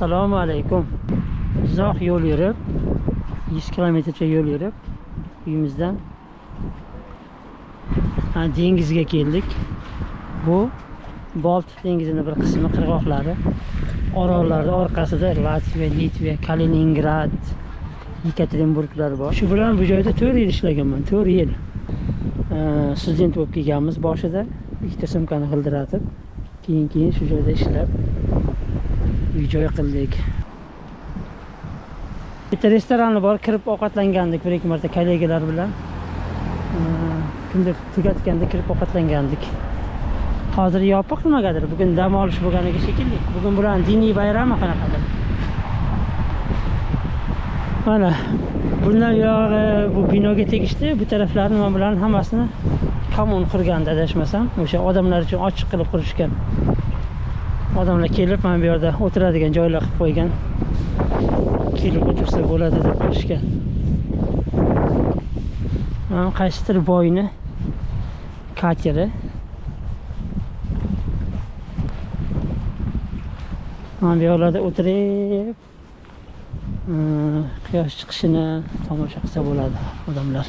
Assalomu alaykum. Uzoq yo'l yurib, 100 kilometrcha yo'l yurib, uyimizdan dengizga keldik. Bu Baltik dengizining bir qismi, qirg'oqlari, orollarning orqasida Latviya, Litva, Kaliningrad, Yekaterinburglar bor. Shu bilan bu joyda 4 yil ishlaganman, 4 yil. Student bo'lib kelganmiz boshida, ikkita sumkani g'ildiratib, keyin shu joyda ishlab uy-joy qildik. Bitta restorani bor, kirib ovqatlangandik bir-ikki marta kollegalar bilan. Kunni tugatganda kirib ovqatlangandik. Hozir yopiq nimagadir, bugun dam olish bo'lganiga shekilli. Bugun bularning diniy bayrami qanaqadir. Mana bundan yog'i bu binoga tegishli, bu taraflarni nima bilan hammasini kommun qurganda adashmasam, o'sha odamlar uchun ochiq qilib qurishgan. Odamlar kelib mana bu yerda o'tiradigan joylar qilib qo'ygan. Kelib o'tirsa bo'ladi deb qilishgan. Mana qaysidir boyni kateri. Mana bu yerlarda o'tirib quyosh chiqishini tomosha qilsa bo'ladi odamlar.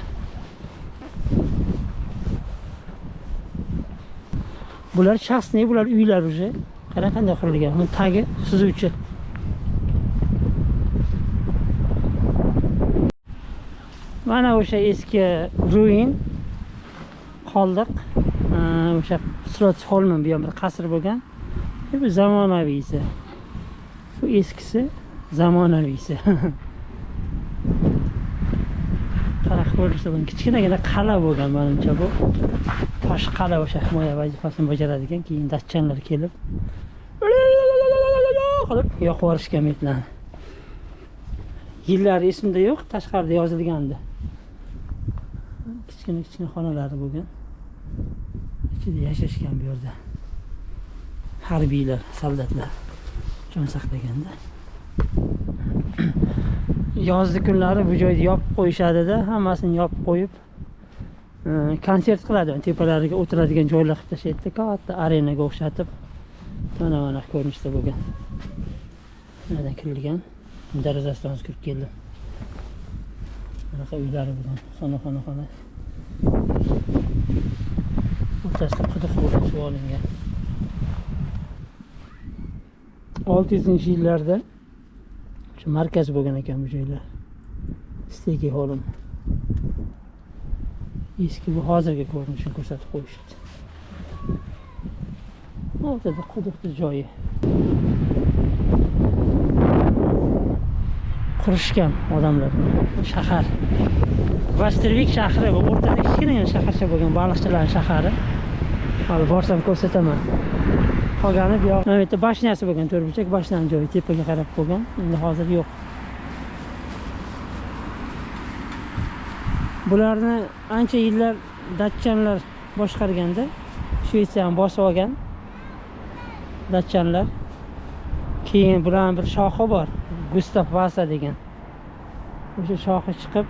Bular частный, bular uylar уже. Qarang qanday qurilgan. Bu tagi suzuvchi. Mana o'sha eski ruin qoldiq. O'sha Slottsholmen bu ham bir qasr bo'lgan. Bu zamonaviysi. Bu eskisi, zamonaviysi. Qaraq ko'rsa bu kichkinagina qal'a bo'lgan menimcha bu. Tosh qal'a o'sha himoya vazifasini bajaradigan, keyin datchanlar kelib qilib yoqib yuborishgan metlarni. Yillari esimda yo'q, tashqarida yozilgandi. Kichkina xonalari bo'lgan. Ichida yashashgan bu yerda. Harbiylar, soldatlar jon saqlaganda. Yozgi kunlari bu joyni yopib qo'yishadi-da, hammasini yopib qo'yib konsert qiladi. Tepalariga o'tiradigan joylar qilib tashlaydi, katta arenaga o'xshatib. Mana ko'rinishda bo'lgan. Bundan kirilgan. Derazasidan kirib keldim. Bunaqa uylari bilan xona. O'rtasida quduq bo'lib suv olingan. 600-yillarda shu markaz bo'lgan ekan bu joylar. Stegeholm. Eski bu hozirgi ko'rinishini ko'rsatib qo'yishdi. O'rtada quduqni joyi. Qurishgan odamlar. Shahar. Vastervik shahri bu o'rtada kichkina shaharcha bo'lgan, baliqchilar shahari. Hali borsam ko'rsataman. Qolgani bu yoq. Mana bu yerda bashniyasi bo'lgan, to'rtburchak bashnaning joyi tepaga qarab bo'lgan. Endi hozir yo'q. Bularni ancha yillar datchanlar boshqarganda, Shvetsiyani bosib olgan datchanlar. Keyin bularning bir shoxi bor, Gustav Vasa degan. O'sha shoxi chiqib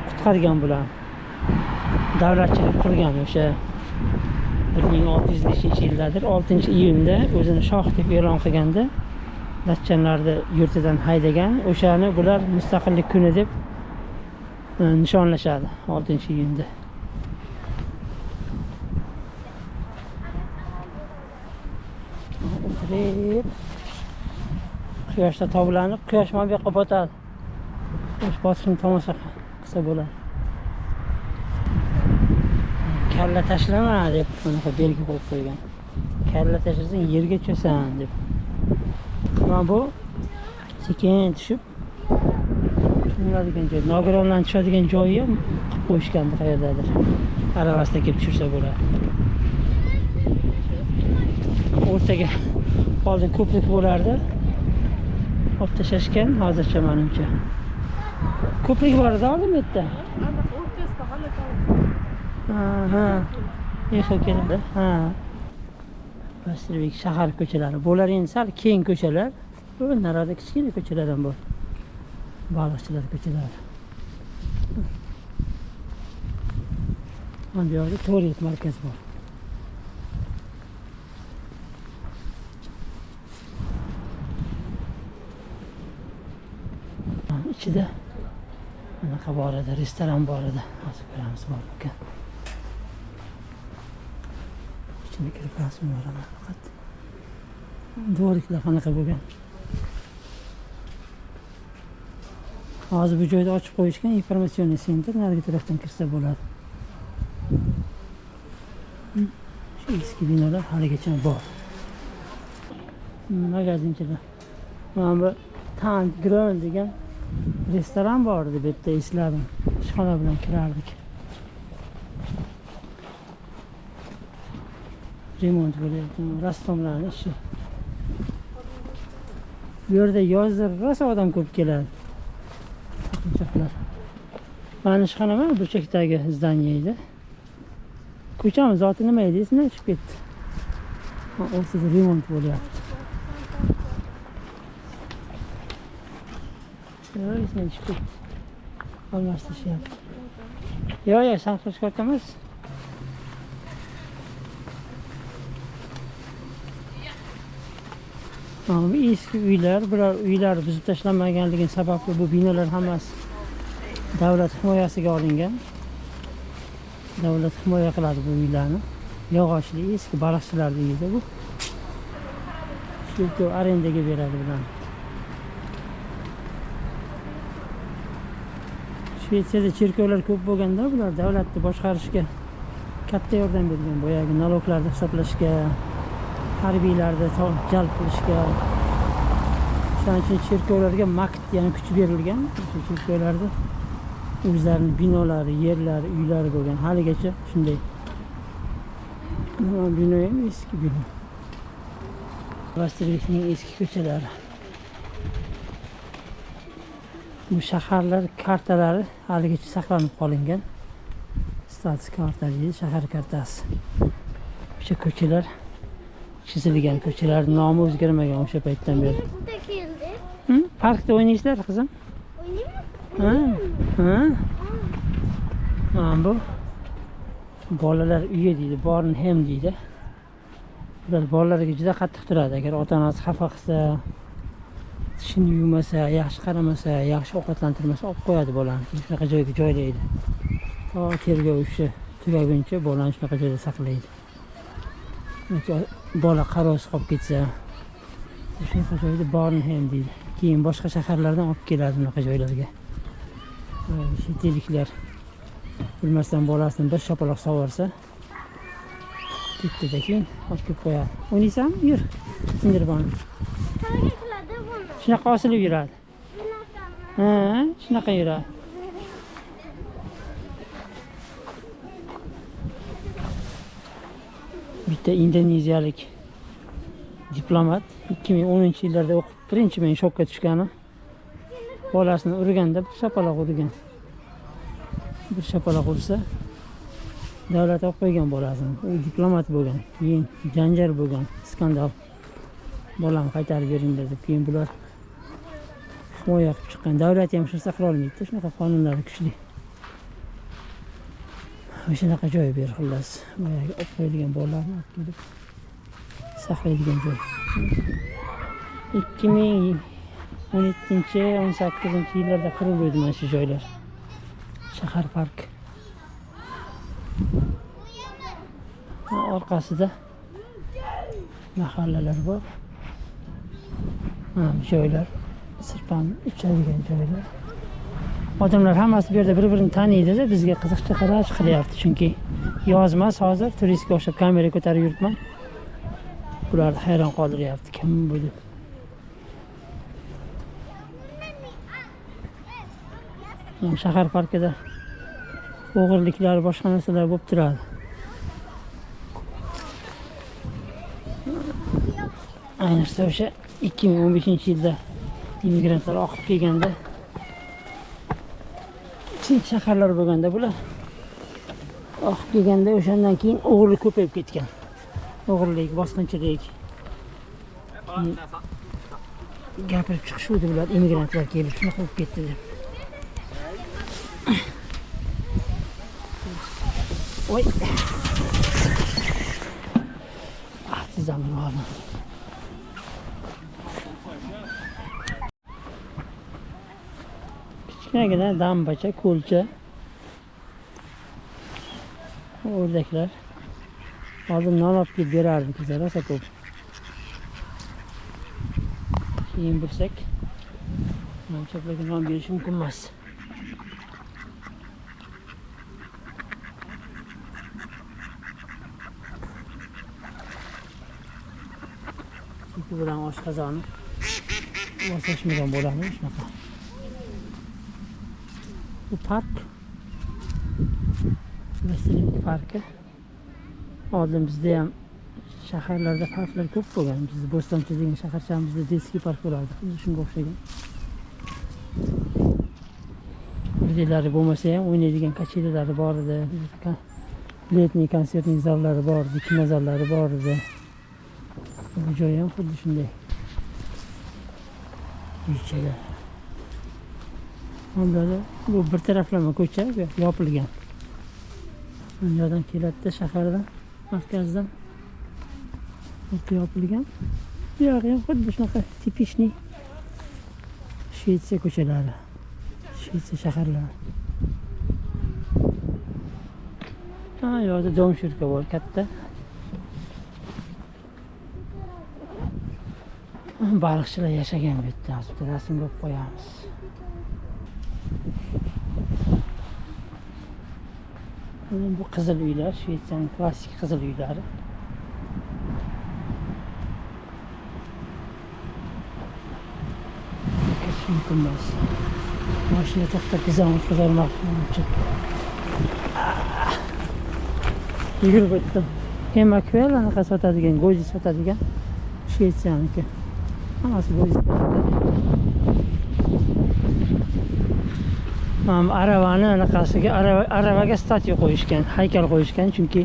qutqargan bular. Davlatchilik qurgan o'sha 1600-yillardir 6-iyunda o'zini shoh deb e'lon qilganda datchanlarni yurtidan haydagan. O'shani bular mustaqillik kuni deb nishonlashadi 6-iyunda. O'tirib quyoshda tovlanib, quyosh mana bu yoqqa botadi. Quyosh botishini tomosha qilsa bo'ladi. Kalla tashlama deb bunaqa belgi qo'yib qo'ygan. Kalla tashlasang yerga tushasan deb. Mana bu sekin tushib tushadigan joy, nogironlarning tushadigan joyi ham qilib qo'yishgan bu qayerdadir. Aravasida kelib tushirsa bo'ladi. O'rtaga oldin ko'prik bo'lardi. Olib tashashgan hozircha menimcha. Ko'prik bor edi oldin bu yerda. Ha. Yaxshi keladi. Ha. Vastervik shahar ko'chalari. Bular endi sal keng ko'chalar. Bu narada kichkina ko'chalar ham bor. Baliqchilar ko'chalari. Mana bu yerda tualet markaz bor. ichida anaqa bor edi, restoran bor edi. Hozir ko'ramiz bor ekan. Ichini kirib rasm boraman faqat. Dvoriklar qanaqa bo'lgan. Hozir bu joyda ochib qo'yishgan informatsion sentr, narigi tarafdan kirsa bo'ladi. Shu eski binolar haligacha bor. Magazinchilar. Mana bu Tant Grön degan restoran bor edi, bu yerda esladim. Ishxona bilan kirardik. Remont bo'lyapti, rassomlarning ishi. Bu yerda yozda rosa odam ko'p keladi. Taqinchoqlar. Mana ishxona mana burchakdagi zdaniya edi. Ko'chamiz zoti nima edi? Esimdan chiqib ketdi. O'rtada remont bo'lyapti. Esimdan chiqib ketdi. Almashtirishyapti. Yo'q, sanqirish katta emas. Bu eski uylar, bular uylar buzib tashlanmaganligi sababli bu binolar hammasi davlat himoyasiga olingan. Davlat himoya qiladi bu uylarni. Yog'ochli eski baliqchilar uyida bu. Shu arendaga beradi bularni. Shvetsiyada cherkovlar ko'p bo'lganda bular davlatni boshqarishga katta yordam bergan. Boyagi naloglarni hisoblashga, harbiylarni jalb qilishga. Shuning uchun cherkovlarga maqt, ya'ni kuch berilgan. Shu cherkovlarda o'zlarining binolari, yerlari, uylari bo'lgan. Haligacha shunday. Bu bino ham eski bino. Vastrikning eski ko'chalari. Bu shaharlar kartalari haligacha saqlanib qolingan. Status karta deydi, shahar kartasi. O'sha ko'chalar chizilgan, ko'chalar nomi o'zgarmagan o'sha paytdan beri. Parkda o'ynaysizlar, qizim? O'ynayman. Ha? Bu bolalar uyi deydi, Bornhem deydi. Ular bolalarga juda qattiq turadi. Agar ota-onasi xafa qilsa, tishini yumasa, yaxshi qaramasa, yaxshi ovqatlantirmasa, olib qo'yadi bolani. Shunaqa joyga joylaydi. To tergov ishi tugaguncha bolani shunaqa joyda saqlaydi. Bola qarovsiz qolib ketsa, shunaqa joyda Bornhem deydi. Keyin boshqa shaharlardan olib keladi bunaqa joylarga. Chet elliklar bilmasdan bolasini bir shapaloq sovursa, ketdi-da keyin olib kelib qo'yadi. O'ynaysanmi? Yur. Sindirib ol. Shunaqa osilib yuradi. Ha, shunaqa yuradi. Bitta indoneziyalik diplomat 2010-yillarda o'qib, birinchi men shokka tushganim. Bolasini urganda bir shapaloq urgan. Bir shapaloq ursa, davlat olib qo'ygan bolasini. U diplomat bo'lgan. Keyin janjal bo'lgan, skandal. Bolam qaytarib bering deb, keyin bular himoya qilib chiqqan. Davlat ham shu saqlay olmaydi, shunaqa qonunlar kuchli. Shunaqa joy ber xullas. Boyaga olib qo'yilgan bolalarni olib kelib saqlaydigan joy. 2017-18-yillarda qurildi mana shu joylar. Shahar park. Orqasida mahallalar bor. Joylar, sirpan uchadigan joylar. Odamlar hammasi bu yerda bir-birini taniydi-da, bizga qiziqcha qarab qilyapti. Chunki yozmas hozir turistga o'xshab kamera ko'tarib yuribman. Bularni hayron qoldiryapti. Kim bu deb. Shahar parkida o'g'irliklar, boshqa narsalar bo'lib turadi. Ayniqsa o'sha 2015-yilda immigrantlar oqib kelganda, shaharlar bo'lganda bular oqib kelganda, o'shandan keyin o'g'irlik ko'payib ketgan. O'g'irlik, bosqinchilik. Gapirib chiqishuvdi bular, immigrantlar kelib shunaqa bo'lib ketdi deb. Oy. Tizamni oldim. Kichkinagina dambacha, ko'lcha. O'rdaklar. Oldin non olib kelib berardim qizlar, rosa ko'p. Keyin bilsak, cho'plarga non berish mumkin emas. Chunki bilan oshqozoni boshlashmagan bo'ladi shunaqa. Bu park. Vesellik parki. Oldin bizda ham shaharlarda parklar ko'p bo'lgan. Bizda Bo'stonchi degan shaharchamizda детский park bo'lardi. Xuddi shunga o'xshagan. Bizlari bo'lmasa ham o'ynaydigan kachelilari bor edi. Letniy konsertning zallari bor edi, kino zallari bor edi. Bu joy ham xuddi shunday. Uychalar. Hamda bu bir taraflama ko'cha yopilgan. Bundan keladi shahardan, markazdan. Yopilgan. Bu yoq ham xuddi shunaqa tipishniy Shvetsiya ko'chalari. Shvetsiya shaharlari. Ha, yo'da domshurka bor katta. Baliqchilar yashagan bu yerda. Hozir rasm qo'yib qo'yamiz. Bu qizil uylar, Shvetsiyaning klassik qizil uylari. Mumkin emas. Mashina to'xtatib o'tkazolmoqchi uchun. Yugurib o'tdim. Kemakvel anaqa sotadigan, go'ji sotadigan Shvetsiyaniki. Hammasi go'ji. Aravani anaqasiga aravaga statyu qo'yishgan, haykal qo'yishgan, chunki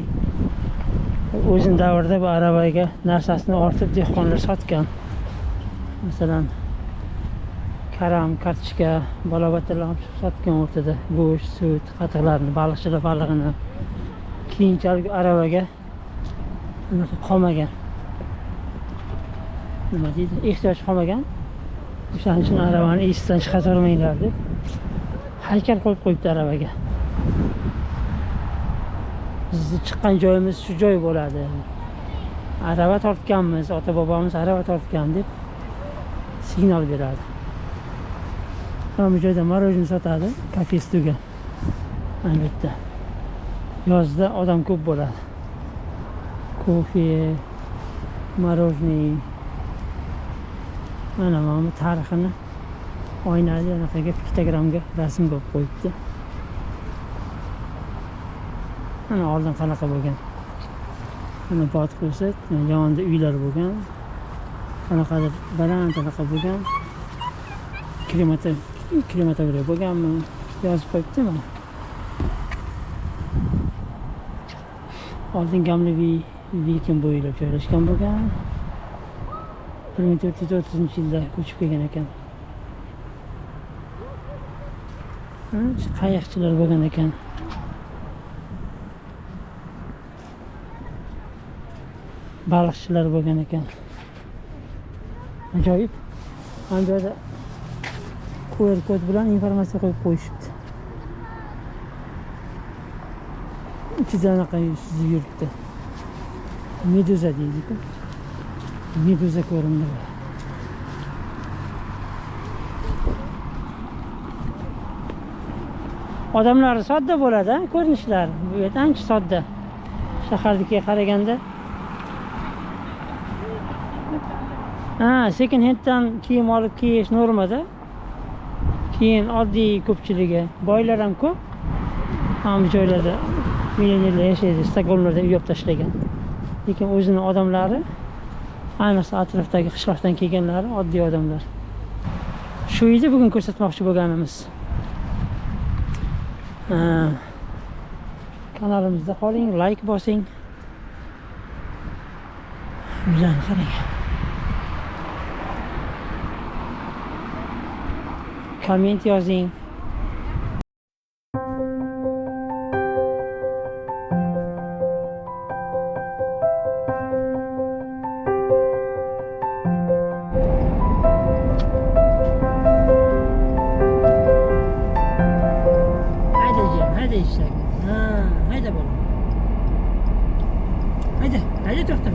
o'zin davrida bu aravaga narsasini ortib dehqonlar sotgan. Masalan, karam, kartochka, balobatlar sotgan o'rtada go'sht, sut, qatiqlarni, baliqchilar balig'ini. Keyinchalik aravaga qolmagan. Nima deydi? Ehtiyoj qolmagan. O'shaning uchun aravani esdan chiqarmanglar deb haykal qo'yib qo'yibdi aravaga. Bizni chiqqan joyimiz shu joy bo'ladi. Arava tortganmiz, ota bobomiz arava tortgan deb signal beradi. Bu joyda marojni sotadi, kafe-stuga. Albatta. Yozda odam ko'p bo'ladi. Kofe, marojniy. Mana bu tarixini oynali anaqaga piktogramga rasm qo'yib qo'yibdi. Mana oldin qanaqa bo'lgan. Mana bot ko'rsat, yonida uylar bo'lgan. Qanaqadir baland anaqa bo'lgan. Krematoriya bo'lganmi? Yozib qo'yibdi mana. Oldin Gamlevi Viking bo'ylab joylashgan bo'lgan. 1430-yilda ko'chib kelgan ekan. Qayiqchilar bo'lgan ekan. Baliqchilar bo'lgan ekan. Ajoyib. Mana bu yerda QR kod bilan informatsiya qo'yib qo'yishibdi. Ichida anaqa yuribdi. Meduza deydi-ku. Meduza ko'rindi. Odamlar sodda bo'ladi, ko'rinishlar. Bu yerda ancha sodda. Shahardagiga qaraganda. Second handdan kiyim olib kiyish normada. Keyin oddiy ko'pchiligi, boylar ham ko'p. Ham joylarda millionerlar yashaydi, Stokgolmda uy olib tashlagan. Lekin o'zining odamlari, ayniqsa atrofdagi qishloqdan kelganlari oddiy odamlar. Shu edi bugun ko'rsatmoqchi bo'lganimiz. Kanalimizda qoling, like bosing. Uylarni qarang. Komment yozing. Haydi to'xta.